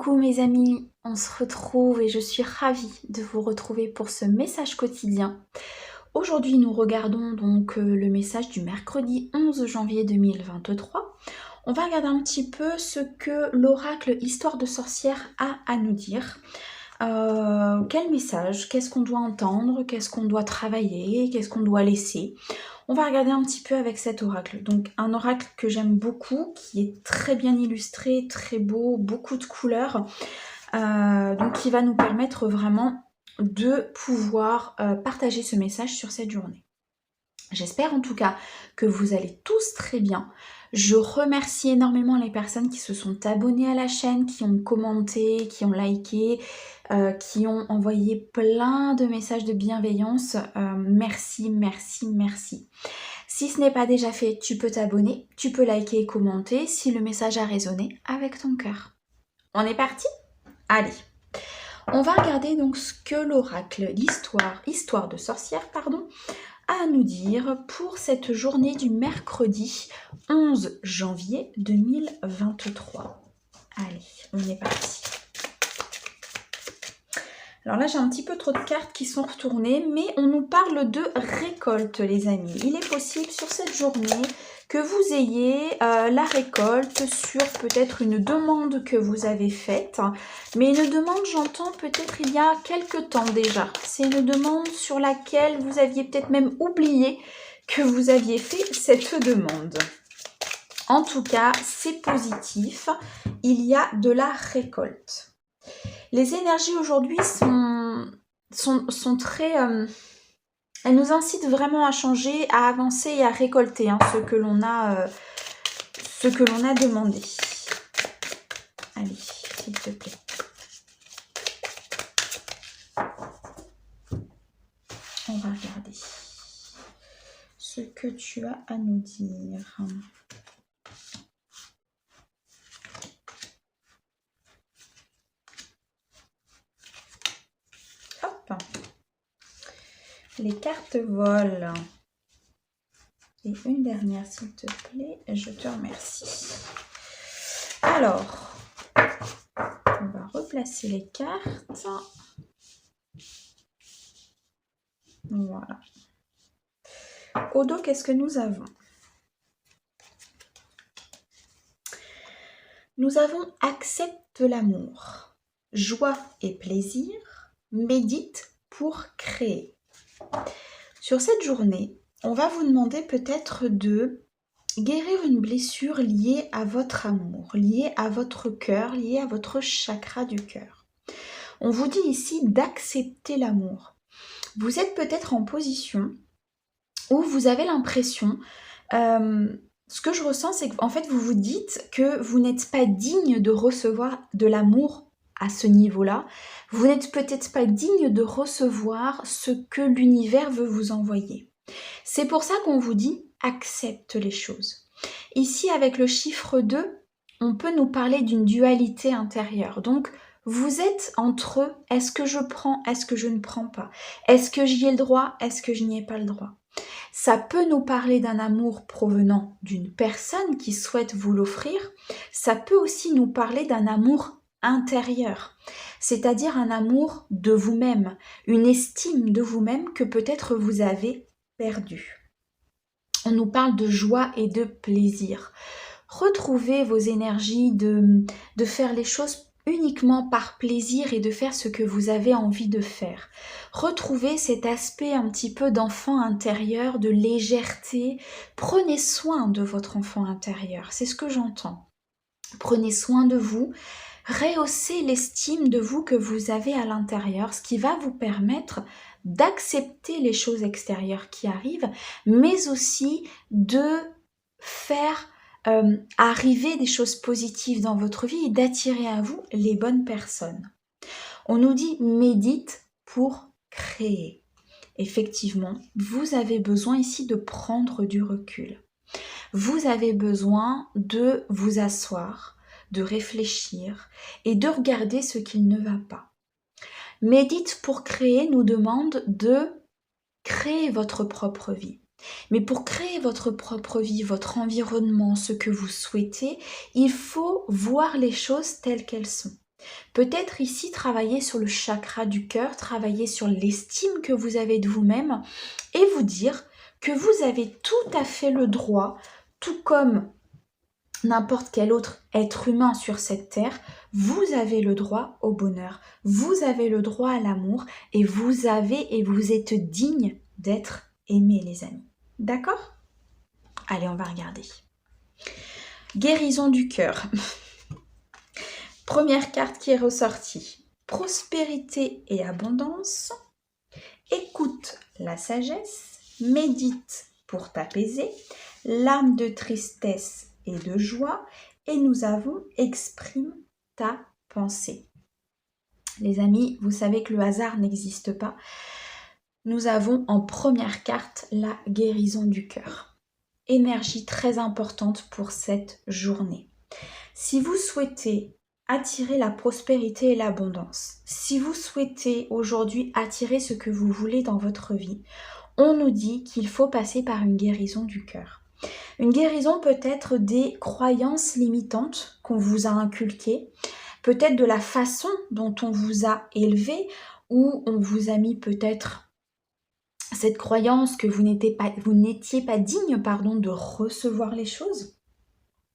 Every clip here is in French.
Coucou mes amis, on se retrouve et je suis ravie de vous retrouver pour ce message quotidien. Aujourd'hui nous regardons donc le message du mercredi 11 janvier 2023. On va regarder un petit peu ce que l'oracle Histoire de sorcière a à nous dire. Quel message, qu'est-ce qu'on doit entendre, qu'est-ce qu'on doit travailler, qu'est-ce qu'on doit laisser. On va regarder un petit peu avec cet oracle. Donc un oracle que j'aime beaucoup, qui est très bien illustré, très beau, beaucoup de couleurs. Donc qui va nous permettre vraiment de pouvoir partager ce message sur cette journée. J'espère en tout cas que vous allez tous très bien. Je remercie énormément les personnes qui se sont abonnées à la chaîne, qui ont commenté, qui ont liké, qui ont envoyé plein de messages de bienveillance. Merci, merci, merci. Si ce n'est pas déjà fait, tu peux t'abonner, tu peux liker et commenter si le message a résonné avec ton cœur. On est parti ? Allez, on va regarder donc ce que l'oracle Histoire de sorcière, a à nous dire pour cette journée du mercredi 11 janvier 2023. Allez, on est parti. Alors là, j'ai un petit peu trop de cartes qui sont retournées, mais on nous parle de récolte, les amis. Il est possible sur cette journée que vous ayez la récolte sur peut-être une demande que vous avez faite. Mais une demande, j'entends peut-être il y a quelques temps déjà. C'est une demande sur laquelle vous aviez peut-être même oublié que vous aviez fait cette demande. En tout cas, c'est positif. Il y a de la récolte. Les énergies aujourd'hui sont très... elles nous incitent vraiment à changer, à avancer et à récolter ce que l'on a demandé. Allez, s'il te plaît. On va regarder ce que tu as à nous dire. Hop. Les cartes volent. Et une dernière, s'il te plaît. Je te remercie. Alors, on va replacer les cartes. Voilà. Au dos, qu'est-ce que nous avons? Nous avons accepte l'amour, joie et plaisir, médite pour créer. Sur cette journée, on va vous demander peut-être de guérir une blessure liée à votre amour, liée à votre cœur, liée à votre chakra du cœur. On vous dit ici d'accepter l'amour. Vous êtes peut-être en position où vous avez l'impression, ce que je ressens, c'est qu'en fait vous vous dites que vous n'êtes pas digne de recevoir de l'amour à ce niveau-là. Vous n'êtes peut-être pas digne de recevoir ce que l'univers veut vous envoyer. C'est pour ça qu'on vous dit accepte les choses. Ici, avec le chiffre 2, on peut nous parler d'une dualité intérieure. Donc, vous êtes entre est-ce que je prends, est-ce que je ne prends pas? Est-ce que j'y ai le droit, est-ce que je n'y ai pas le droit? Ça peut nous parler d'un amour provenant d'une personne qui souhaite vous l'offrir. Ça peut aussi nous parler d'un amour intérieur, c'est-à-dire un amour de vous-même, une estime de vous-même que peut-être vous avez perdue. On nous parle de joie et de plaisir. Retrouvez vos énergies de faire les choses uniquement par plaisir et de faire ce que vous avez envie de faire. Retrouvez cet aspect un petit peu d'enfant intérieur, de légèreté. Prenez soin de votre enfant intérieur, c'est ce que j'entends. Prenez soin de vous, rehaussez l'estime de vous que vous avez à l'intérieur, ce qui va vous permettre d'accepter les choses extérieures qui arrivent, mais aussi de faire arriver des choses positives dans votre vie et d'attirer à vous les bonnes personnes. On nous dit médite pour créer. Effectivement, vous avez besoin ici de prendre du recul. Vous avez besoin de vous asseoir, de réfléchir et de regarder ce qui ne va pas. Médite pour créer nous demande de créer votre propre vie. Mais pour créer votre propre vie, votre environnement, ce que vous souhaitez, il faut voir les choses telles qu'elles sont. Peut-être ici travailler sur le chakra du cœur, travailler sur l'estime que vous avez de vous-même et vous dire que vous avez tout à fait le droit, tout comme n'importe quel autre être humain sur cette terre, vous avez le droit au bonheur, vous avez le droit à l'amour et vous êtes digne d'être aimé, les amis. D'accord? Allez, on va regarder. Guérison du cœur. Première carte qui est ressortie. Prospérité et abondance. Écoute la sagesse. Médite pour t'apaiser. L'âme de tristesse et de joie. Et nous avons exprime ta pensée. Les amis, vous savez que le hasard n'existe pas. Nous avons en première carte la guérison du cœur. Énergie très importante pour cette journée. Si vous souhaitez attirer la prospérité et l'abondance, si vous souhaitez aujourd'hui attirer ce que vous voulez dans votre vie, on nous dit qu'il faut passer par une guérison du cœur. Une guérison peut-être des croyances limitantes qu'on vous a inculquées, peut-être de la façon dont on vous a élevé, ou on vous a mis peut-être cette croyance que vous n'étiez pas digne, de recevoir les choses,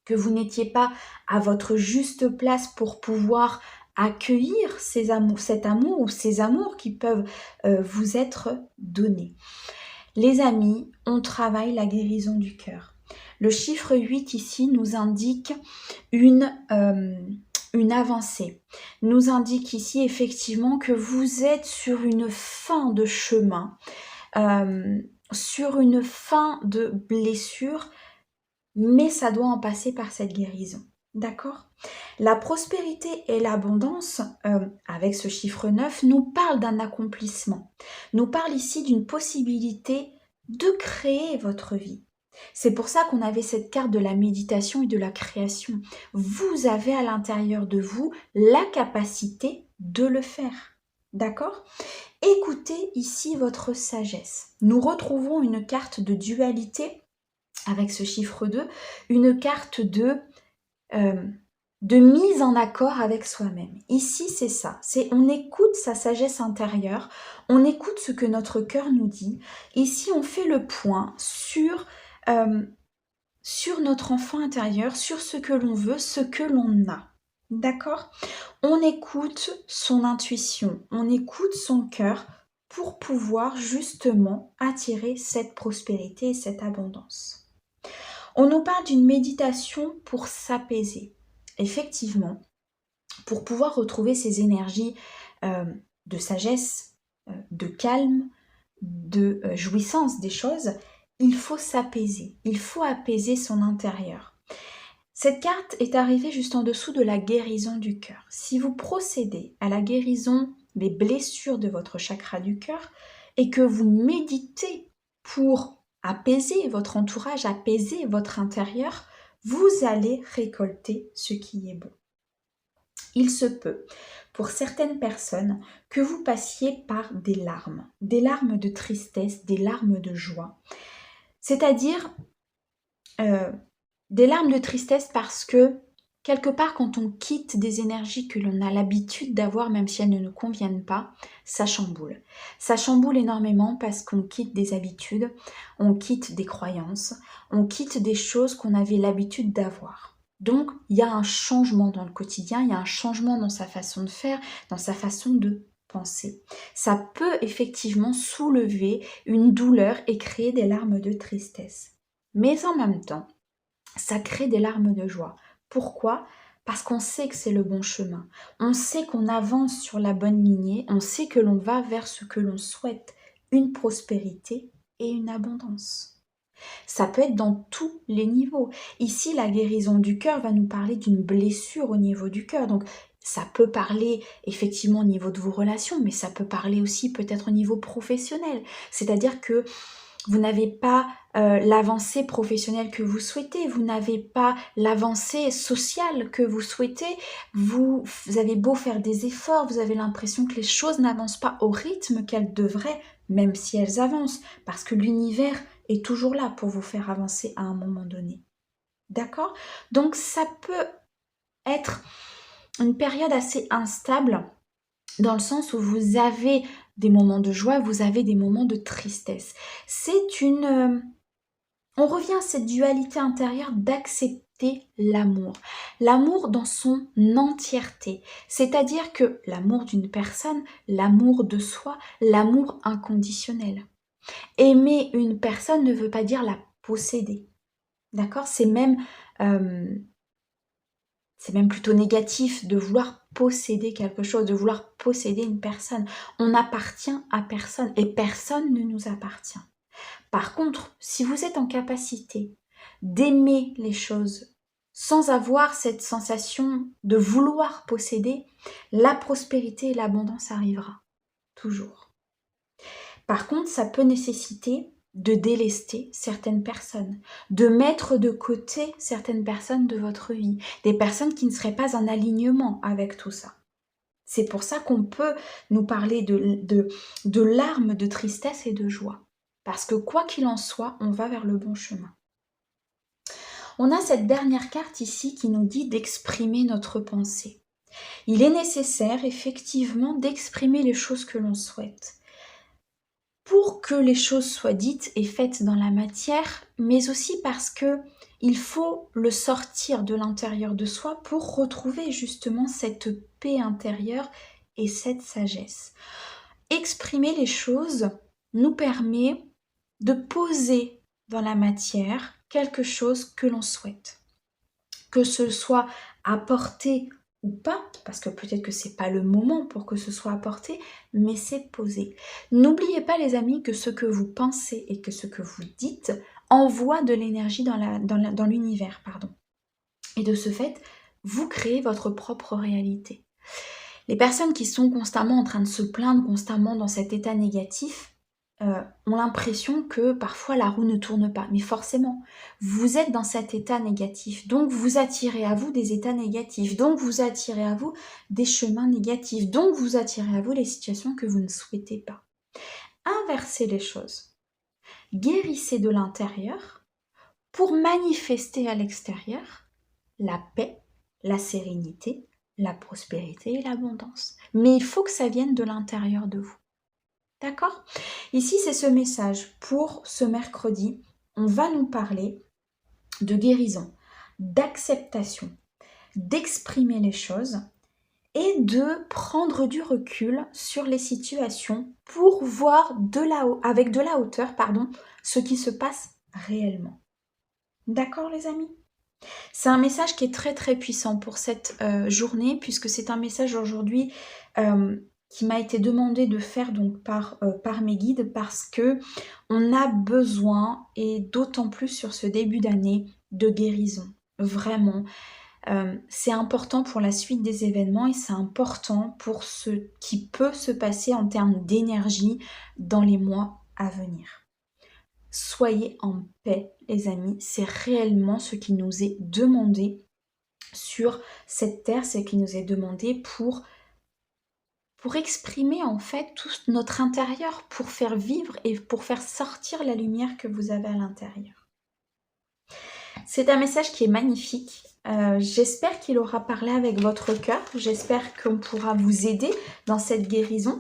que vous n'étiez pas à votre juste place pour pouvoir accueillir cet amour ou ces amours qui peuvent vous être donnés. Les amis, on travaille la guérison du cœur. Le chiffre 8 ici nous indique une avancée. Nous indique ici effectivement que vous êtes sur une fin de chemin, sur une fin de blessure, mais ça doit en passer par cette guérison. D'accord? La prospérité et l'abondance, avec ce chiffre 9, nous parle d'un accomplissement. Nous parle ici d'une possibilité de créer votre vie. C'est pour ça qu'on avait cette carte de la méditation et de la création. Vous avez à l'intérieur de vous la capacité de le faire. D'accord? Écoutez ici votre sagesse. Nous retrouvons une carte de dualité avec ce chiffre 2, une carte de mise en accord avec soi-même. Ici, c'est ça. On écoute sa sagesse intérieure, on écoute ce que notre cœur nous dit. Ici, on fait le point sur notre enfant intérieur, sur ce que l'on veut, ce que l'on a. D'accord? On écoute son intuition, on écoute son cœur pour pouvoir justement attirer cette prospérité et cette abondance. On nous parle d'une méditation pour s'apaiser. Effectivement, pour pouvoir retrouver ces énergies de sagesse, de calme, de jouissance des choses, il faut s'apaiser, il faut apaiser son intérieur. Cette carte est arrivée juste en dessous de la guérison du cœur. Si vous procédez à la guérison des blessures de votre chakra du cœur et que vous méditez pour apaiser votre entourage, apaiser votre intérieur, vous allez récolter ce qui est bon. Il se peut, pour certaines personnes, que vous passiez par des larmes de tristesse, des larmes de joie. C'est-à-dire des larmes de tristesse parce que quelque part, quand on quitte des énergies que l'on a l'habitude d'avoir, même si elles ne nous conviennent pas, ça chamboule. Ça chamboule énormément parce qu'on quitte des habitudes, on quitte des croyances, on quitte des choses qu'on avait l'habitude d'avoir. Donc, il y a un changement dans le quotidien, il y a un changement dans sa façon de faire, dans sa façon de penser. Ça peut effectivement soulever une douleur et créer des larmes de tristesse. Mais en même temps, ça crée des larmes de joie. Pourquoi ? Parce qu'on sait que c'est le bon chemin. On sait qu'on avance sur la bonne lignée. On sait que l'on va vers ce que l'on souhaite. Une prospérité et une abondance. Ça peut être dans tous les niveaux. Ici, la guérison du cœur va nous parler d'une blessure au niveau du cœur. Donc, ça peut parler effectivement au niveau de vos relations, mais ça peut parler aussi peut-être au niveau professionnel. C'est-à-dire que vous n'avez pas l'avancée professionnelle que vous souhaitez, vous n'avez pas l'avancée sociale que vous souhaitez, vous avez beau faire des efforts, vous avez l'impression que les choses n'avancent pas au rythme qu'elles devraient, même si elles avancent, parce que l'univers est toujours là pour vous faire avancer à un moment donné. D'accord ? Donc ça peut être une période assez instable dans le sens où vous avez des moments de joie, vous avez des moments de tristesse. On revient à cette dualité intérieure d'accepter l'amour. L'amour dans son entièreté. C'est-à-dire que l'amour d'une personne, l'amour de soi, l'amour inconditionnel. Aimer une personne ne veut pas dire la posséder. D'accord ? C'est même plutôt négatif de vouloir posséder quelque chose, de vouloir posséder une personne. On n'appartient à personne et personne ne nous appartient. Par contre, si vous êtes en capacité d'aimer les choses sans avoir cette sensation de vouloir posséder, la prospérité et l'abondance arrivera. Toujours. Par contre, ça peut nécessiter de délester certaines personnes, de mettre de côté certaines personnes de votre vie, des personnes qui ne seraient pas en alignement avec tout ça. C'est pour ça qu'on peut nous parler de larmes, de tristesse et de joie. Parce que quoi qu'il en soit, on va vers le bon chemin. On a cette dernière carte ici qui nous dit d'exprimer notre pensée. Il est nécessaire effectivement d'exprimer les choses que l'on souhaite. Pour que les choses soient dites et faites dans la matière, mais aussi parce que il faut le sortir de l'intérieur de soi pour retrouver justement cette paix intérieure et cette sagesse. Exprimer les choses nous permet de poser dans la matière quelque chose que l'on souhaite. Que ce soit apporté ou pas, parce que peut-être que c'est pas le moment pour que ce soit apporté, mais c'est posé. N'oubliez pas les amis que ce que vous pensez et que ce que vous dites envoie de l'énergie dans l'univers, Et de ce fait, vous créez votre propre réalité. Les personnes qui sont constamment en train de se plaindre, constamment dans cet état négatif, ont l'impression que parfois la roue ne tourne pas. Mais forcément, vous êtes dans cet état négatif. Donc vous attirez à vous des états négatifs. Donc vous attirez à vous des chemins négatifs. Donc vous attirez à vous les situations que vous ne souhaitez pas. Inversez les choses. Guérissez de l'intérieur pour manifester à l'extérieur la paix, la sérénité, la prospérité et l'abondance. Mais il faut que ça vienne de l'intérieur de vous. D'accord ? Ici, c'est ce message pour ce mercredi. On va nous parler de guérison, d'acceptation, d'exprimer les choses et de prendre du recul sur les situations pour voir avec de la hauteur, ce qui se passe réellement. D'accord les amis ? C'est un message qui est très très puissant pour cette journée puisque c'est un message aujourd'hui qui m'a été demandé de faire donc par mes guides parce que on a besoin, et d'autant plus sur ce début d'année, de guérison. Vraiment, c'est important pour la suite des événements et c'est important pour ce qui peut se passer en termes d'énergie dans les mois à venir. Soyez en paix, les amis, c'est réellement ce qui nous est demandé sur cette terre, ce qui nous est demandé pour exprimer en fait tout notre intérieur, pour faire vivre et pour faire sortir la lumière que vous avez à l'intérieur. C'est un message qui est magnifique. J'espère qu'il aura parlé avec votre cœur. J'espère qu'on pourra vous aider dans cette guérison.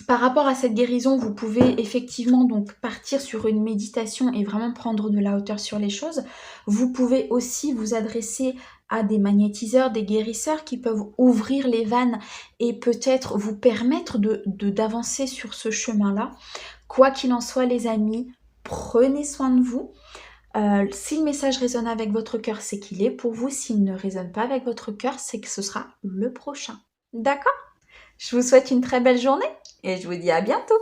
Par rapport à cette guérison, vous pouvez effectivement donc partir sur une méditation et vraiment prendre de la hauteur sur les choses. Vous pouvez aussi vous adresser à des magnétiseurs, des guérisseurs qui peuvent ouvrir les vannes et peut-être vous permettre d'avancer sur ce chemin-là. Quoi qu'il en soit les amis, prenez soin de vous. Si le message résonne avec votre cœur, c'est qu'il est pour vous. S'il ne résonne pas avec votre cœur, c'est que ce sera le prochain. D'accord ? Je vous souhaite une très belle journée et je vous dis à bientôt.